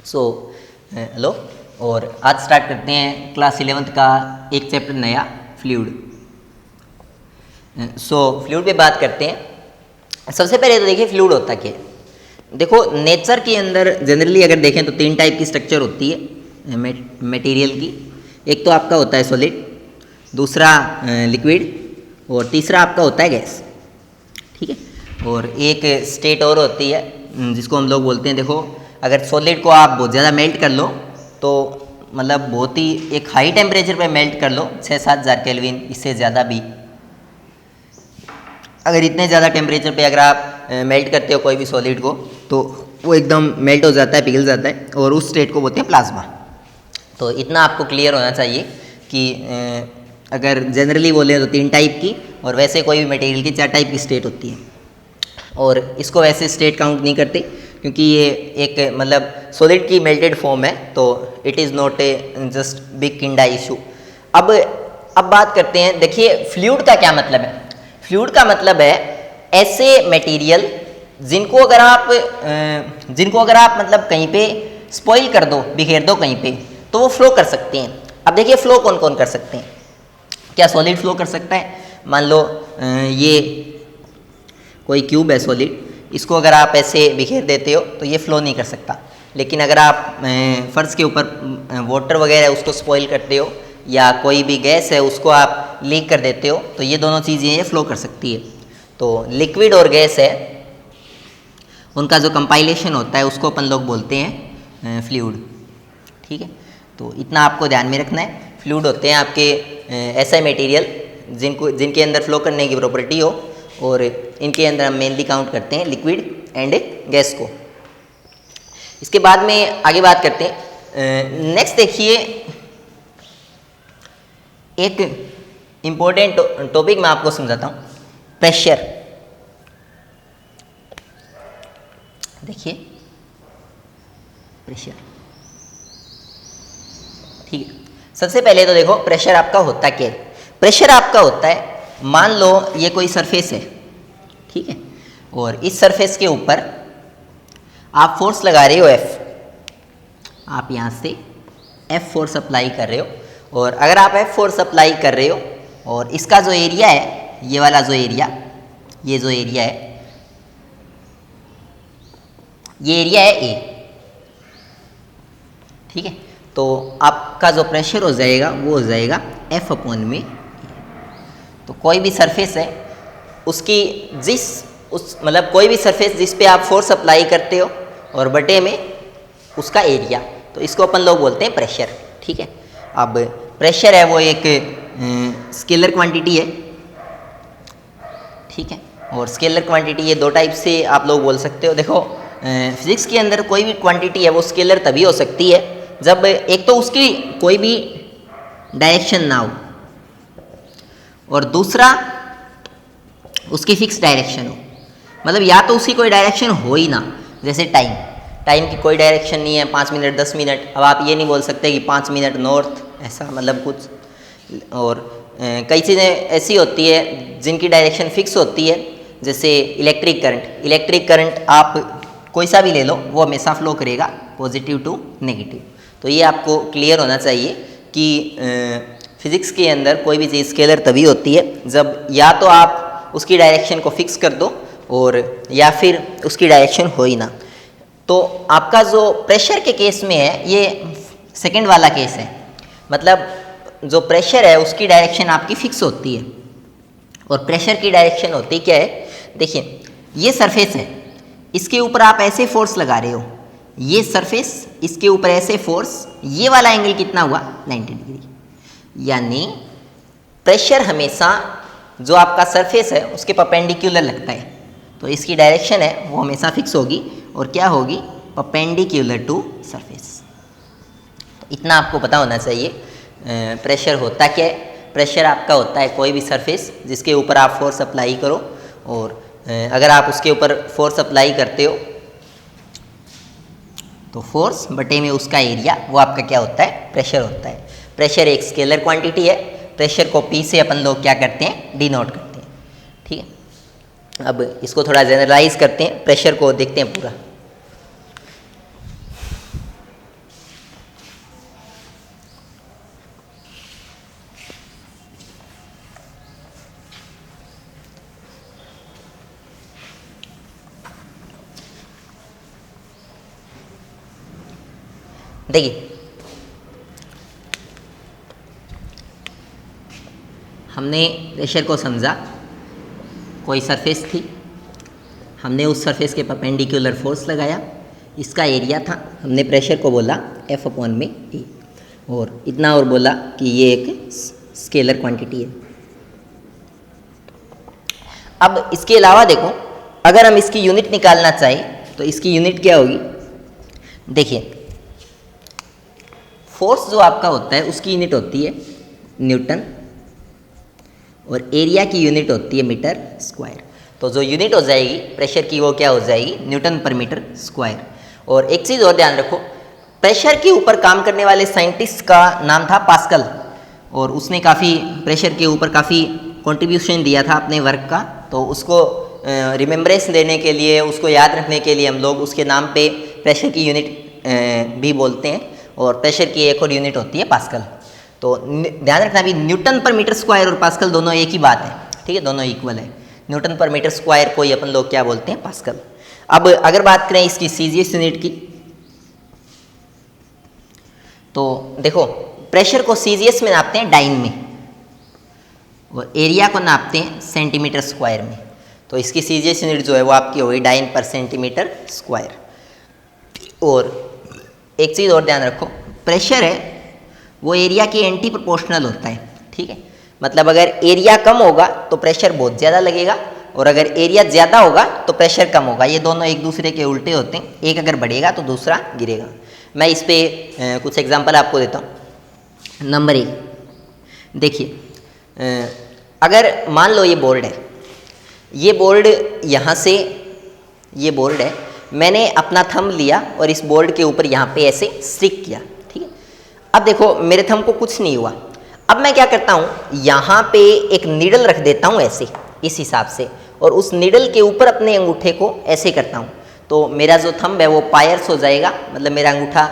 So hello, और आज start करते हैं क्लास 11th का एक चैप्टर नया, फ्लूइड। फ्लूइड पे बात करते हैं। सबसे पहले तो देखिए फ्लूइड होता क्या है। देखो नेचर के अंदर जनरली अगर देखें तो तीन टाइप की स्ट्रक्चर होती है मटेरियल की। एक तो आपका होता है सॉलिड, दूसरा लिक्विड, और तीसरा आपका होता है गैस। ठीक है, और एक स्टेट और होती है जिसको हम लोग बोलते हैं, देखो अगर सॉलिड को आप बहुत ज़्यादा मेल्ट कर लो तो मतलब बहुत ही एक हाई टेम्परेचर पे मेल्ट कर लो, 6-7 हज़ार केल्विन, इससे ज़्यादा भी। अगर इतने ज़्यादा टेम्परेचर पे अगर आप मेल्ट करते हो कोई भी सॉलिड को तो वो एकदम मेल्ट हो जाता है, पिघल जाता है, और उस स्टेट को बोलते हैं प्लाज्मा। तो इतना आपको क्लियर होना चाहिए कि अगर जनरली बोले तो तीन टाइप की, और वैसे कोई भी मटेरियल की 4 टाइप की स्टेट होती है। और इसको वैसे स्टेट काउंट नहीं करते क्योंकि ये एक मतलब सॉलिड की मेल्टेड फॉर्म है, तो it is not a just big kinda issue. अब बात करते हैं, देखिए फ्लूइड का क्या मतलब है। फ्लूइड का मतलब है ऐसे मटेरियल जिनको अगर आप मतलब कहीं पे स्पॉइल कर दो, बिखेर दो कहीं पे, तो वो फ्लो कर सकते हैं। अब देखिए फ्लो कौन कौन कर सकते हैं। क्या सॉलिड फ्लो कर सकता है? मान लो ये कोई क्यूब है सॉलिड, इसको अगर आप ऐसे बिखेर देते हो तो ये फ्लो नहीं कर सकता। लेकिन अगर आप फर्श के ऊपर वाटर वगैरह उसको स्पॉइल करते हो, या कोई भी गैस है उसको आप लीक कर देते हो, तो ये दोनों चीज़ें ये फ्लो कर सकती है। तो लिक्विड और गैस है, उनका जो कंपाइलेशन होता है उसको अपन लोग बोलते हैं फ्लूइड। ठीक है, तो इतना आपको ध्यान में रखना है। फ्लूइड होते हैं आपके ऐसा मटेरियल जिनके अंदर फ्लो करने की प्रॉपर्टी हो, और इनके अंदर हम मेनली काउंट करते हैं लिक्विड एंड गैस को। इसके बाद में आगे बात करते हैं। नेक्स्ट देखिए, एक इम्पोर्टेंट टॉपिक मैं आपको समझाता हूँ, प्रेशर। देखिए प्रेशर, ठीक है। सबसे पहले तो देखो प्रेशर आपका होता क्या है। प्रेशर आपका होता है, मान लो ये कोई सरफेस है, ठीक है, और इस सरफेस के ऊपर आप फोर्स लगा रहे हो F। आप यहाँ से F फोर्स अप्लाई कर रहे हो, और अगर आप F फोर्स अप्लाई कर रहे हो और इसका जो एरिया है, ये वाला जो एरिया, ये जो एरिया है, ये एरिया है A, ठीक है, तो आपका जो प्रेशर हो जाएगा वो हो जाएगा F अपॉन में। तो कोई भी सरफेस है उसकी मतलब कोई भी सरफेस जिस पे आप फोर्स अप्लाई करते हो और बटे में उसका एरिया, तो इसको अपन लोग बोलते हैं प्रेशर। ठीक है, अब प्रेशर है वो एक स्केलर क्वांटिटी है, ठीक है, और स्केलर क्वांटिटी ये 2 टाइप से आप लोग बोल सकते हो। देखो फिजिक्स के अंदर कोई भी क्वांटिटी है वो स्केलर तभी हो सकती है जब एक तो उसकी कोई भी डायरेक्शन ना हो, और दूसरा उसकी फिक्स डायरेक्शन हो। मतलब या तो उसकी कोई डायरेक्शन हो ही ना, जैसे टाइम की कोई डायरेक्शन नहीं है, 5 मिनट 10 मिनट। अब आप ये नहीं बोल सकते कि 5 मिनट नॉर्थ, ऐसा मतलब कुछ। और कई चीज़ें ऐसी होती है जिनकी डायरेक्शन फिक्स होती है, जैसे इलेक्ट्रिक करंट आप कोई सा भी ले लो, वो हमेशा फ्लो करेगा पॉजिटिव टू नेगेटिव। तो ये आपको क्लियर होना चाहिए कि फिजिक्स के अंदर कोई भी चीज़ स्केलर तभी होती है जब या तो आप उसकी डायरेक्शन को फिक्स कर दो, और या फिर उसकी डायरेक्शन हो ही ना। तो आपका जो प्रेशर के केस में है, ये सेकंड वाला केस है। मतलब जो प्रेशर है उसकी डायरेक्शन आपकी फिक्स होती है, और प्रेशर की डायरेक्शन होती क्या है। देखिए ये सरफेस है, इसके ऊपर आप ऐसे फोर्स लगा रहे हो, ये सरफेस, इसके ऊपर ऐसे फोर्स, ये वाला एंगल कितना हुआ 90 डिग्री। यानी प्रेशर हमेशा जो आपका सरफेस है उसके परपेंडिकुलर लगता है, तो इसकी डायरेक्शन है वो हमेशा फिक्स होगी, और क्या होगी, परपेंडिकुलर टू सरफेस। तो इतना आपको पता होना चाहिए। प्रेशर होता क्या है। प्रेशर आपका होता है कोई भी सरफेस जिसके ऊपर आप फोर्स अप्लाई करो, और अगर आप उसके ऊपर फोर्स अप्लाई करते हो तो फोर्स बटे में उसका एरिया, वो आपका क्या होता है, प्रेशर होता है। प्रेशर एक स्केलर क्वांटिटी है। प्रेशर को P से अपन लोग क्या करते हैं, डिनोट करते हैं। ठीक है, अब इसको थोड़ा जनरलाइज करते हैं, प्रेशर को देखते हैं पूरा। देखिए हमने प्रेशर को समझा, कोई सरफेस थी, हमने उस सरफेस के परपेंडिकुलर फोर्स लगाया, इसका एरिया था, हमने प्रेशर को बोला F अपॉन में E, और इतना और बोला कि ये एक स्केलर क्वांटिटी है। अब इसके अलावा देखो, अगर हम इसकी यूनिट निकालना चाहें तो इसकी यूनिट क्या होगी। देखिए फोर्स जो आपका होता है उसकी यूनिट होती है न्यूटन, और एरिया की यूनिट होती है मीटर स्क्वायर। तो जो यूनिट हो जाएगी प्रेशर की वो क्या हो जाएगी, न्यूटन पर मीटर स्क्वायर। और एक चीज़ और ध्यान रखो, प्रेशर के ऊपर काम करने वाले साइंटिस्ट का नाम था पास्कल, और उसने काफ़ी प्रेशर के ऊपर काफ़ी कंट्रीब्यूशन दिया था अपने वर्क का। तो उसको रिमेम्बरेंस देने के लिए, उसको याद रखने के लिए हम लोग उसके नाम पे प्रेशर की यूनिट भी बोलते हैं, और प्रेशर की एक और यूनिट होती है पास्कल। तो ध्यान रखना भी न्यूटन पर मीटर स्क्वायर और पास्कल दोनों एक ही बात है, ठीक है, दोनों इक्वल है। न्यूटन पर मीटर स्क्वायर को ही अपन लोग क्या बोलते हैं, पास्कल। अब अगर बात करें इसकी सीजीएस यूनिट की, तो देखो प्रेशर को सीजीएस में नापते हैं डाइन में, और एरिया को नापते हैं सेंटीमीटर स्क्वायर में। तो इसकी सीजीएस यूनिट जो है वो आपकी होगी डाइन पर सेंटीमीटर स्क्वायर। और एक चीज़ और ध्यान रखो, प्रेशर है वो एरिया के एंटी प्रोपोर्शनल होता है, ठीक है। मतलब अगर एरिया कम होगा तो प्रेशर बहुत ज़्यादा लगेगा, और अगर एरिया ज़्यादा होगा तो प्रेशर कम होगा। ये दोनों एक दूसरे के उल्टे होते हैं, एक अगर बढ़ेगा तो दूसरा गिरेगा। मैं इस पर कुछ एग्जांपल आपको देता हूँ। नंबर 1 देखिए, अगर मान लो ये बोर्ड है, ये बोर्ड यहाँ से, ये बोर्ड है, मैंने अपना थंब लिया और इस बोर्ड के ऊपर यहाँ पे ऐसे स्टिक किया, ठीक है। अब देखो मेरे थंब को कुछ नहीं हुआ। अब मैं क्या करता हूँ, यहाँ पे एक नीडल रख देता हूँ ऐसे, इस हिसाब से, और उस नीडल के ऊपर अपने अंगूठे को ऐसे करता हूँ, तो मेरा जो थंब है वो पायर्स हो जाएगा, मतलब मेरा अंगूठा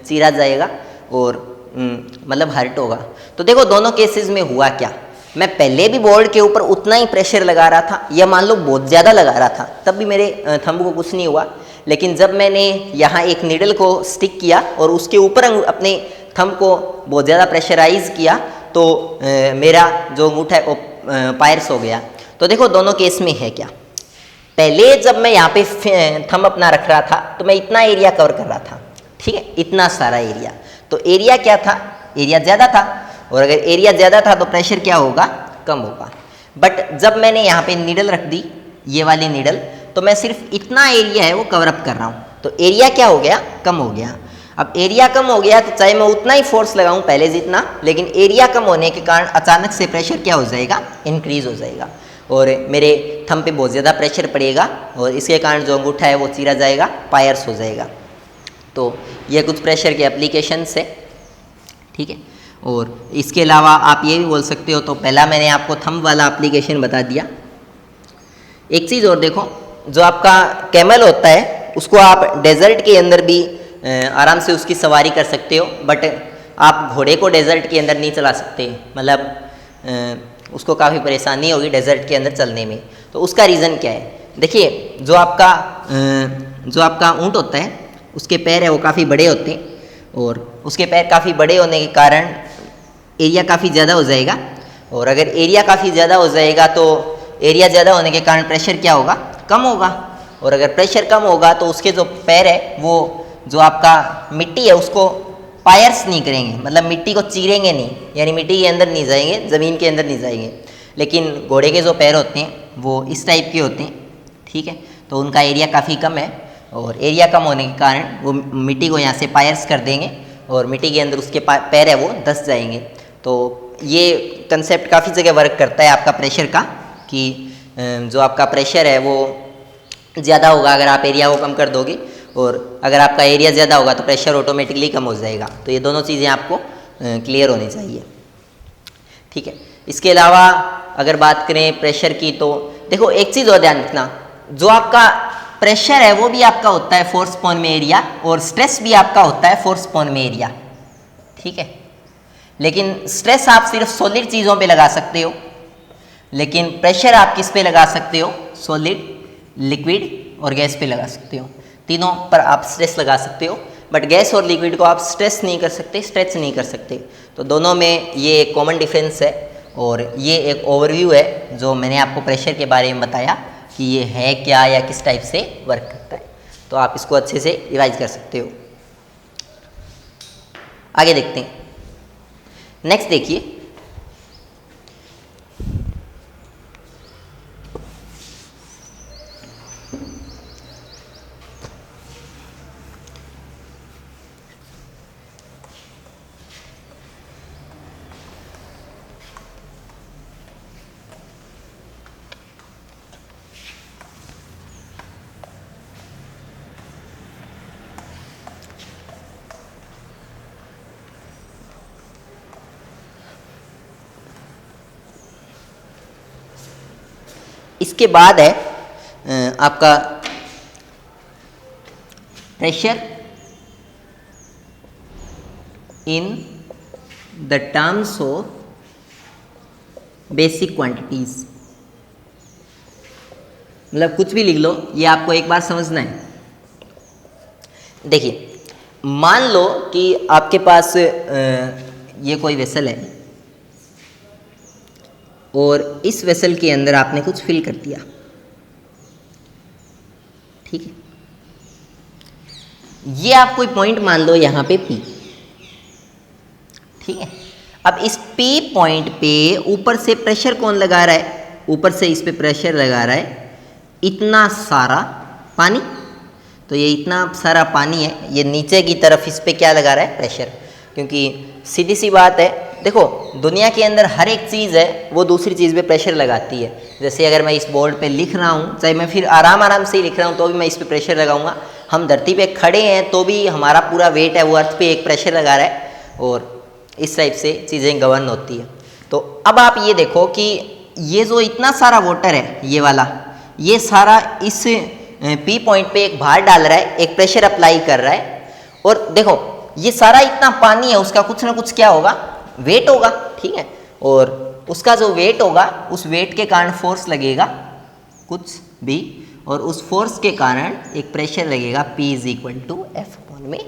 चीरा जाएगा और मतलब हर्ट होगा। तो देखो दोनों केसेस में हुआ क्या, मैं पहले भी बोर्ड के ऊपर उतना ही प्रेशर लगा रहा था, या मान लो बहुत ज़्यादा लगा रहा था, तब भी मेरे थंब को कुछ नहीं हुआ। लेकिन जब मैंने यहाँ एक नीडल को स्टिक किया और उसके ऊपर अपने थंब को बहुत ज़्यादा प्रेशराइज किया, तो मेरा जो अंगूठा है वो पायर्स हो गया। तो देखो दोनों केस में है क्या, पहले जब मैं यहाँ पे थंब अपना रख रहा था तो मैं इतना एरिया कवर कर रहा था, ठीक है, इतना सारा एरिया। तो एरिया क्या था, एरिया ज़्यादा था, और अगर एरिया ज़्यादा था तो प्रेशर क्या होगा, कम होगा। बट जब मैंने यहाँ पे नीडल रख दी, ये वाली नीडल, तो मैं सिर्फ इतना एरिया है वो कवर अप कर रहा हूँ, तो एरिया क्या हो गया, कम हो गया। अब एरिया कम हो गया तो चाहे मैं उतना ही फोर्स लगाऊं पहले जितना, लेकिन एरिया कम होने के कारण अचानक से प्रेशर क्या हो जाएगा, इंक्रीज हो जाएगा, और मेरे थंब पे बहुत ज़्यादा प्रेशर पड़ेगा, और इसके कारण जो अंगूठा है वो चीरा जाएगा, पायर्स हो जाएगा। तो ये कुछ प्रेशर के एप्लीकेशंस है, ठीक है। और इसके अलावा आप ये भी बोल सकते हो, तो पहला मैंने आपको थंब वाला एप्लीकेशन बता दिया। एक चीज़ और देखो, जो आपका कैमल होता है उसको आप डेजर्ट के अंदर भी आराम से उसकी सवारी कर सकते हो, बट आप घोड़े को डेजर्ट के अंदर नहीं चला सकते, मतलब उसको काफ़ी परेशानी होगी डेजर्ट के अंदर चलने में। तो उसका रीज़न क्या है, देखिए जो आपका ऊँट होता है उसके पैर है वो काफ़ी बड़े होते हैं, और उसके पैर काफ़ी बड़े होने के कारण एरिया काफ़ी ज़्यादा हो जाएगा, और अगर एरिया काफ़ी ज़्यादा हो जाएगा तो एरिया ज़्यादा होने के कारण प्रेशर क्या होगा, कम होगा, और अगर प्रेशर कम होगा तो उसके जो पैर है वो जो आपका मिट्टी है उसको पायर्स नहीं करेंगे, मतलब मिट्टी को चीरेंगे नहीं, यानी मिट्टी के अंदर नहीं जाएंगे, ज़मीन के अंदर नहीं जाएंगे। लेकिन घोड़े के जो पैर होते हैं वो इस टाइप के होते हैं, ठीक है, तो उनका एरिया काफ़ी कम है, और एरिया कम होने के कारण वो मिट्टी को यहाँ से पायर्स कर देंगे, और मिट्टी के अंदर उसके पैर है वो धंस जाएंगे। तो ये कंसेप्ट काफ़ी जगह वर्क करता है आपका प्रेशर का, कि जो आपका प्रेशर है वो ज़्यादा होगा अगर आप एरिया को कम कर दोगे, और अगर आपका एरिया ज़्यादा होगा तो प्रेशर ऑटोमेटिकली कम हो जाएगा। तो ये दोनों चीज़ें आपको क्लियर होनी चाहिए, ठीक है। इसके अलावा अगर बात करें प्रेशर की, तो देखो एक चीज़ और ध्यान रखना, जो आपका प्रेशर है वो भी आपका होता है फोर्स अपॉन में एरिया, और स्ट्रेस भी आपका होता है फोर्स अपॉन में एरिया, ठीक है। लेकिन स्ट्रेस आप सिर्फ सॉलिड चीज़ों पे लगा सकते हो, लेकिन प्रेशर आप किस पे लगा सकते हो, सॉलिड, लिक्विड और गैस पे लगा सकते हो, तीनों पर आप स्ट्रेस लगा सकते हो। बट गैस और लिक्विड को आप स्ट्रेच नहीं कर सकते। तो दोनों में ये एक कॉमन डिफरेंस है, और ये एक ओवरव्यू है जो मैंने आपको प्रेशर के बारे में बताया कि ये है क्या या किस टाइप से वर्क करता है। तो आप इसको अच्छे से रिवाइज कर सकते हो। आगे देखते हैं। नेक्स्ट देखिए, इसके बाद है आपका pressure in the terms of basic quantities. मतलब कुछ भी लिख लो, ये आपको एक बार समझना है। देखिए, मान लो कि आपके पास ये कोई वेसल है और इस वेसल के अंदर आपने कुछ फिल कर दिया, ठीक है। ये आप कोई पॉइंट मान लो यहाँ पे P, ठीक है। अब इस P पॉइंट पे ऊपर से प्रेशर कौन लगा रहा है? ऊपर से इस पे प्रेशर लगा रहा है इतना सारा पानी। तो ये इतना सारा पानी है, ये नीचे की तरफ इस पे क्या लगा रहा है? प्रेशर। क्योंकि सीधी सी बात है, देखो दुनिया के अंदर हर एक चीज़ है वो दूसरी चीज़ पे प्रेशर लगाती है। जैसे अगर मैं इस बोर्ड पे लिख रहा हूँ, चाहे मैं फिर आराम से ही लिख रहा हूँ, तो भी मैं इस पे प्रेशर लगाऊंगा। हम धरती पे खड़े हैं तो भी हमारा पूरा वेट है वो अर्थ पे एक प्रेशर लगा रहा है, और इस टाइप से चीज़ें गवर्न होती है। तो अब आप ये देखो कि ये जो इतना सारा वाटर है, ये वाला, ये सारा इस P पॉइंट पे एक भार डाल रहा है, एक प्रेशर अप्लाई कर रहा है। और देखो ये सारा इतना पानी है, उसका कुछ ना कुछ क्या होगा? वेट होगा, ठीक है। और उसका जो वेट होगा, उस वेट के कारण फोर्स लगेगा कुछ भी, और उस फोर्स के कारण एक प्रेशर लगेगा P = F/A।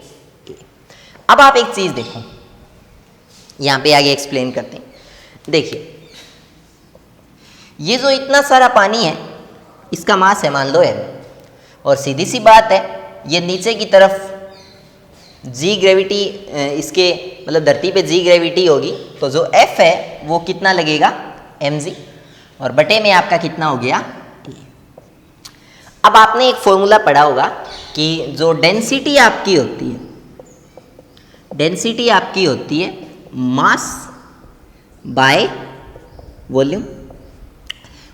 अब आप एक चीज़ देखो, यहाँ पे आगे एक्सप्लेन करते हैं। देखिए, ये जो इतना सारा पानी है इसका मास है मान लो m, और सीधी सी बात है ये नीचे की तरफ जी ग्रेविटी, इसके मतलब धरती पे जी ग्रेविटी होगी, तो जो F है वो कितना लगेगा? mg, और बटे में आपका कितना हो गया? T। अब आपने एक फॉर्मूला पढ़ा होगा कि जो डेंसिटी आपकी होती है मास बाय वॉल्यूम।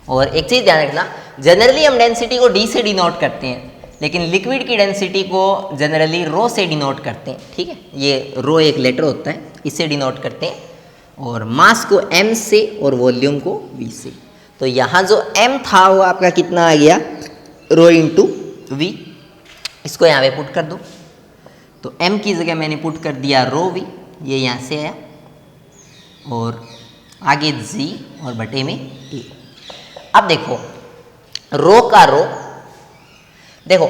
और एक चीज़ ध्यान रखना, जनरली हम डेंसिटी को D से डिनोट करते हैं, लेकिन लिक्विड की डेंसिटी को जनरली रो से डिनोट करते हैं, ठीक है। ये रो एक लेटर होता है, इससे डिनोट करते हैं, और मास को m से और वॉल्यूम को v से। तो यहाँ जो m था वो आपका कितना आ गया? Rho into v। इसको यहाँ पे पुट कर दो, तो m की जगह मैंने पुट कर दिया रो v, ये यहाँ से आया, और आगे g और बटे में a। अब देखो रो का रो, देखो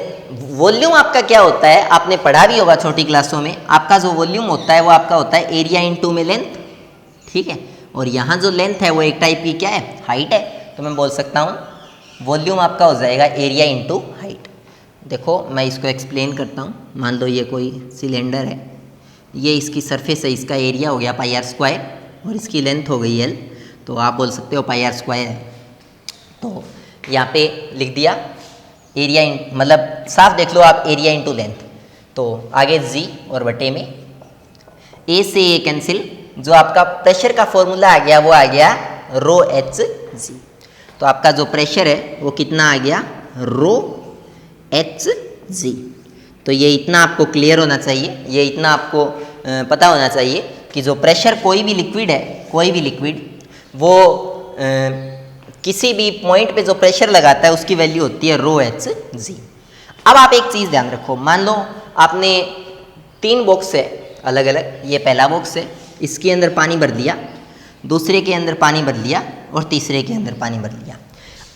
वॉल्यूम आपका क्या होता है, आपने पढ़ा भी होगा छोटी क्लासों में। आपका जो वॉल्यूम होता है वो आपका होता है एरिया इंटू में लेंथ, ठीक है। और यहाँ जो लेंथ है वो एक टाइप की क्या है? हाइट है। तो मैं बोल सकता हूँ वॉल्यूम आपका हो जाएगा एरिया इंटू हाइट। देखो मैं इसको एक्सप्लेन करता हूँ। मान लो ये कोई सिलेंडर है, ये इसकी सरफेस है, इसका एरिया हो गया πr² और इसकी लेंथ हो गई l, तो आप बोल सकते हो πr² है। तो यहाँ पे लिख दिया एरिया, मतलब साफ देख लो आप, एरिया इंटू लेंथ। तो आगे g और बटे में a से a कैंसिल, जो आपका प्रेशर का फॉर्मूला आ गया वो आ गया रो एच जी। तो आपका जो प्रेशर है वो कितना आ गया? रो एच जी। तो ये इतना आपको क्लियर होना चाहिए, ये इतना आपको पता होना चाहिए कि जो प्रेशर कोई भी लिक्विड है, कोई भी लिक्विड, वो किसी भी पॉइंट पे जो प्रेशर लगाता है उसकी वैल्यू होती है रो एच जी। अब आप एक चीज़ ध्यान रखो, मान लो आपने 3 बॉक्स है अलग अलग, ये पहला बॉक्स है, इसके अंदर पानी भर दिया, दूसरे के अंदर पानी भर लिया, और तीसरे के अंदर पानी भर लिया।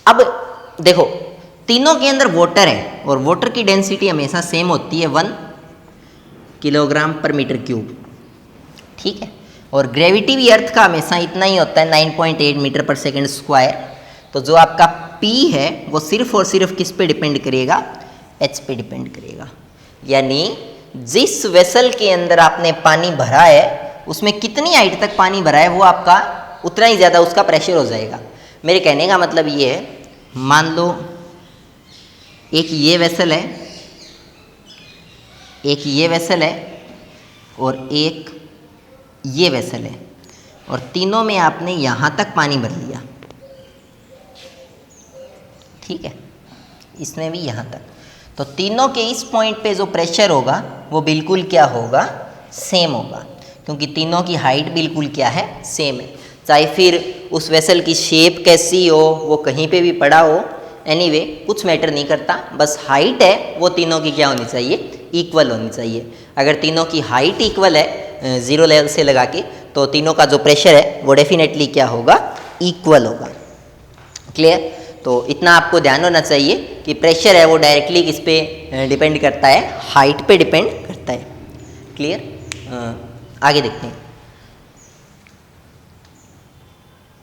अब देखो तीनों के अंदर वाटर है, और वाटर की डेंसिटी हमेशा सेम होती है 1, किलोग्राम पर मीटर क्यूब, ठीक है। और ग्रेविटी भी अर्थ का हमेशा इतना ही होता है 9.8 मीटर पर सेकेंड स्क्वायर। तो जो आपका P है वो सिर्फ और सिर्फ किस पे डिपेंड करेगा, H पे डिपेंड करेगा। यानी जिस वेसल के अंदर आपने पानी भरा है उसमें कितनी हाइट तक पानी भरा है वो आपका उतना ही ज़्यादा उसका प्रेशर हो जाएगा। मेरे कहने का मतलब ये है, मान लो एक ये वेसल है, एक ये वेसल है और एक ये वेसल है, और तीनों में आपने यहाँ तक पानी भर लिया, ठीक है, इसमें भी यहाँ तक। तो तीनों के इस पॉइंट पे जो प्रेशर होगा वो बिल्कुल क्या होगा, सेम होगा, क्योंकि तीनों की हाइट बिल्कुल क्या है, सेम है। चाहे फिर उस वेसल की शेप कैसी हो, वो कहीं पे भी पड़ा हो, एनीवे कुछ मैटर नहीं करता, बस हाइट है वो तीनों की क्या होनी चाहिए, इक्वल होनी चाहिए। अगर तीनों की हाइट इक्वल है ज़ीरो लेवल से लगा के, तो तीनों का जो प्रेशर है वो डेफिनेटली क्या होगा, इक्वल होगा। क्लियर? तो इतना आपको ध्यान होना चाहिए कि प्रेशर है वो डायरेक्टली किस पे डिपेंड करता है, हाइट पे डिपेंड करता है। क्लियर? आगे देखते हैं।